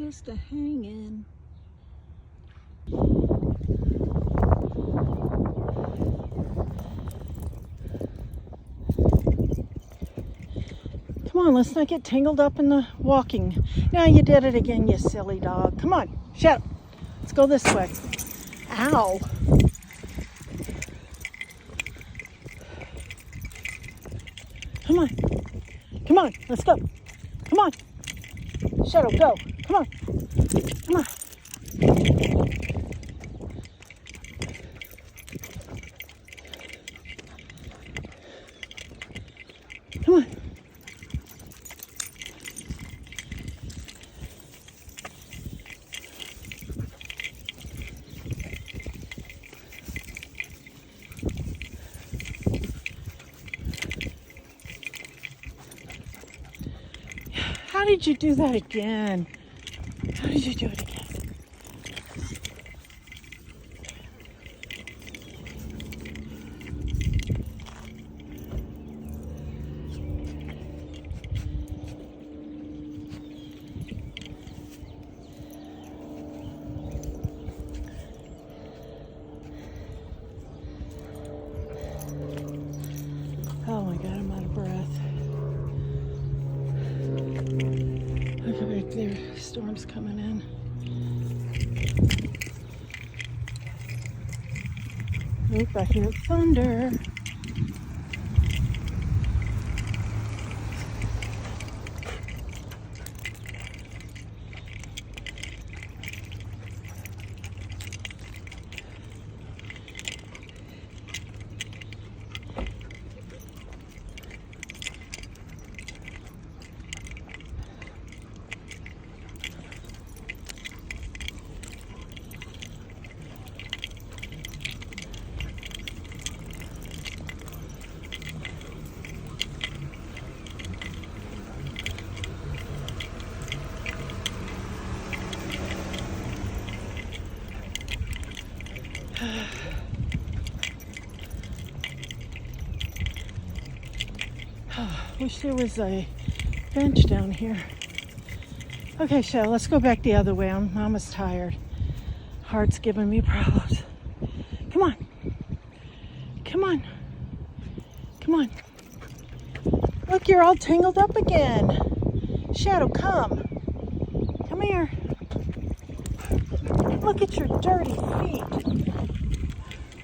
just a hanging. Come on, let's not get tangled up in the walking. Now you did it again, you silly dog. Come on, Shadow. Let's go this way. Ow. Come on. Come on, let's go. Come on. Shadow, go. Come on. Come on. Come on. How did you do that again? How did you do it again? Oh my God, I'm out of breath. Look right there, storm's coming in. Oop, I hear thunder. Wish there was a bench down here. Okay, Shell, let's go back the other way. I'm almost tired. Heart's giving me problems. Come on. Come on. Come on. Look, you're all tangled up again. Shadow, come. Come here. Look at your dirty feet.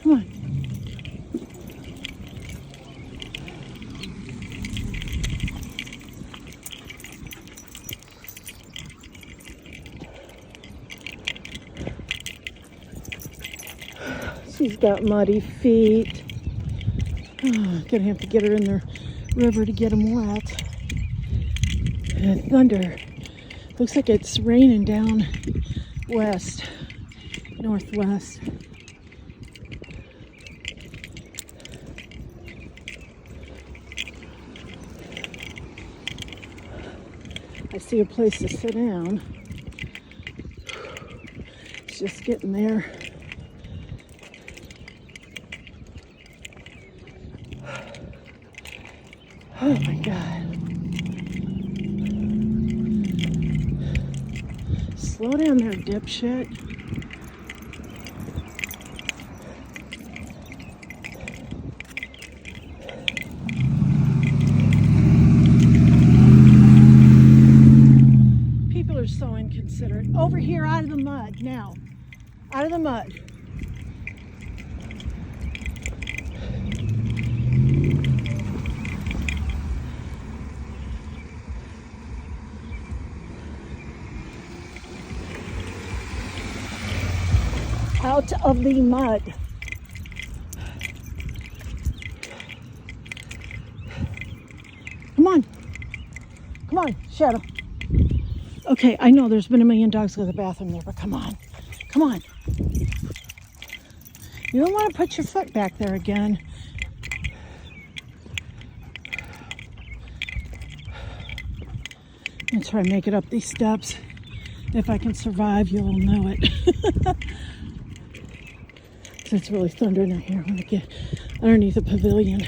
Come on. She's got muddy feet. Oh, gonna have to get her in the river to get them wet. And thunder. Looks like it's raining down west, northwest. I see a place to sit down. It's just getting there. Oh my God. Slow down there, dipshit. People are so inconsiderate. Over here, out of the mud now. Out of the mud. Out of the mud. Come on. Come on, Shadow. Okay, I know there's been a million dogs go to the bathroom there, but come on. Come on. You don't want to put your foot back there again. I'm going to try and make it up these steps. If I can survive, you'll know it. It's really thundering out here. I want to get underneath the pavilion.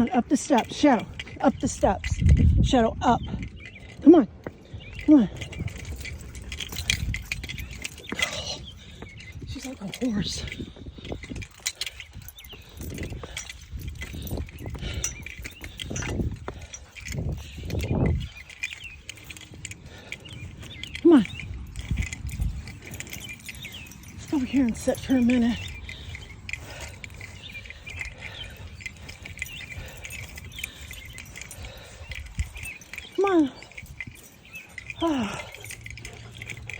on, up the steps. Shadow, up the steps. Shadow, up. Come on. Come on. She's like a horse. Come on. Let's go over here and sit for a minute. Come on. Oh.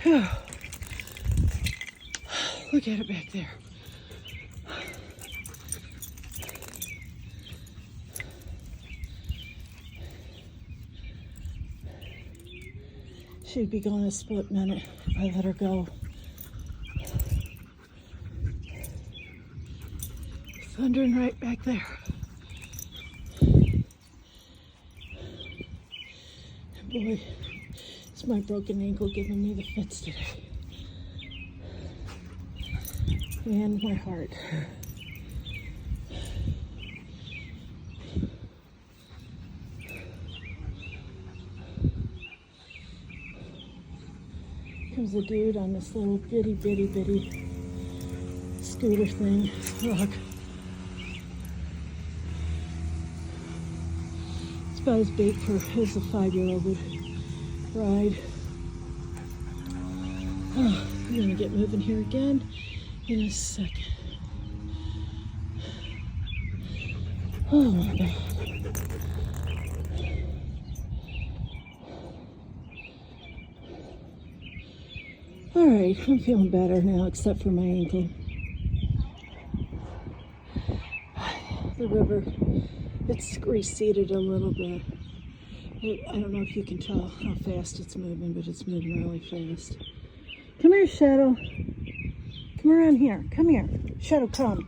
Whew. Look at it back there. She'd be gone a split minute if I let her go. Thundering right back there. And boy, it's my broken ankle giving me the fits today. And my heart. Comes a dude on this little bitty scooter thing. Look. It's about as big for as a 5-year-old would ride. Oh, I'm gonna get moving here again in a second. Oh my God. All right, I'm feeling better now, except for my ankle. The river, it's receded a little bit. I don't know if you can tell how fast it's moving, but it's moving really fast. Come here, Shadow. Come around here. Come here. Shadow, come.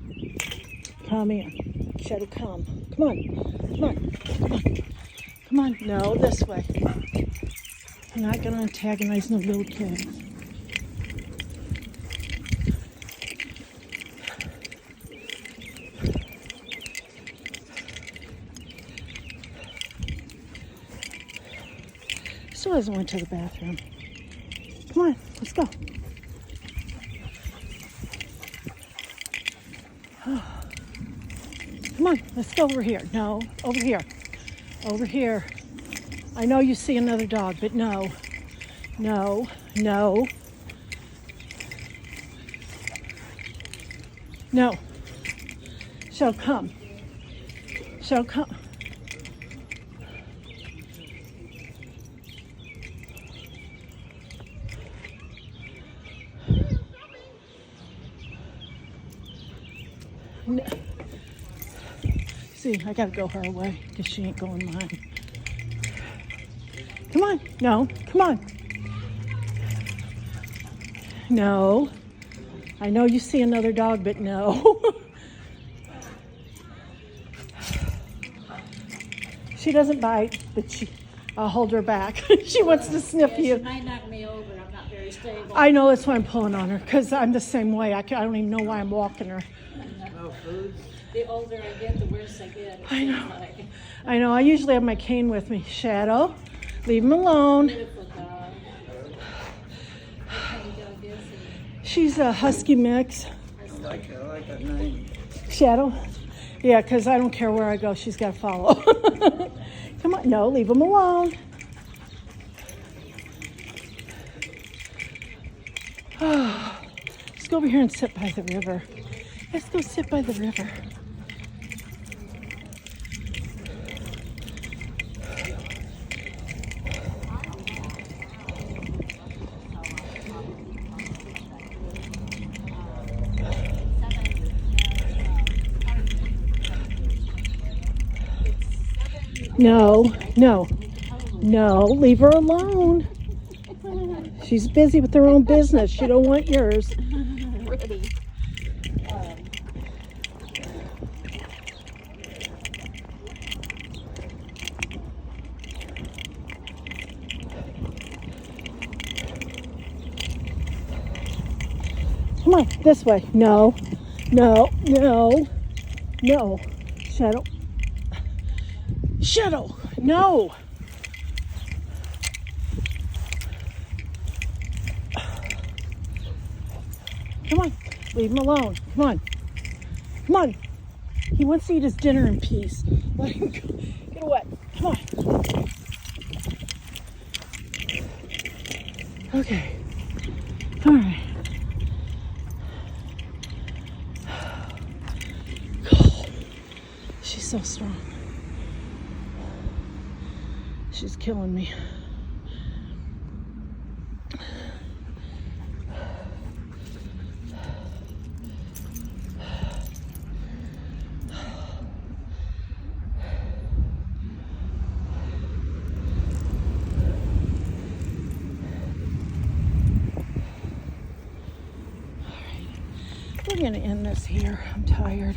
Come here. Shadow, come. Come on. Come on. Come on. Come on. No, this way. I'm not going to antagonize no little kid. Still hasn't went to the bathroom. Come on, let's go. Come on, let's go over here. No, over here. Over here. I know you see another dog, but no. No, no. No. Shall come. Shall come. No. See, I gotta go her way because she ain't going mine. Come on. No, come on. No. I know you see another dog, but no. She doesn't bite, but I'll hold her back. She wants to sniff you. She might knock me over. I'm not very stable. I know, that's why I'm pulling on her, because I'm the same way. I don't even know why I'm walking her. No food. The older I get, the worse I get. I know. I know. I usually have my cane with me. Shadow, leave him alone. Beautiful dog. What kind of dog is he? She's a husky mix. I like a name. Shadow? Yeah, because I don't care where I go. She's got to follow. Come on. No, leave him alone. Oh, let's go over here and sit by the river. Let's go sit by the river. No, no, no, leave her alone. She's busy with her own business. She don't want yours. Pretty. Come on, this way. No, no, no, no. Shadow. Shadow, no. Come on, leave him alone. Come on. Come on. He wants to eat his dinner in peace. Let him go. Get away. Come on. Okay. All right. She's so strong. She's killing me. We're gonna end this here. I'm tired.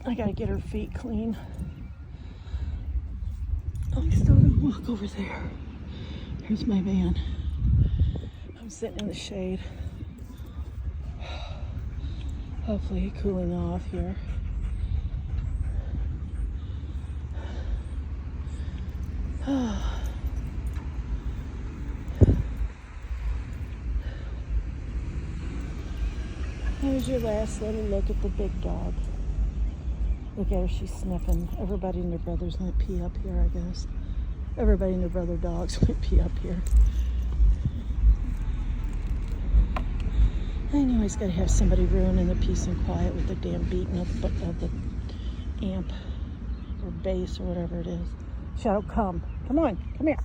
I gotta get her feet clean. I'm still gonna walk over there. Here's my van. I'm sitting in the shade. Hopefully cooling off here. Here's your last little look at the big dog. Look at her, she's sniffing. Everybody and their brothers might pee up here, I guess. Everybody and their brother dogs might pee up here. I know he's got to have somebody ruining the peace and quiet with the damn beating of the amp or bass or whatever it is. Shadow, come. Come on, come here.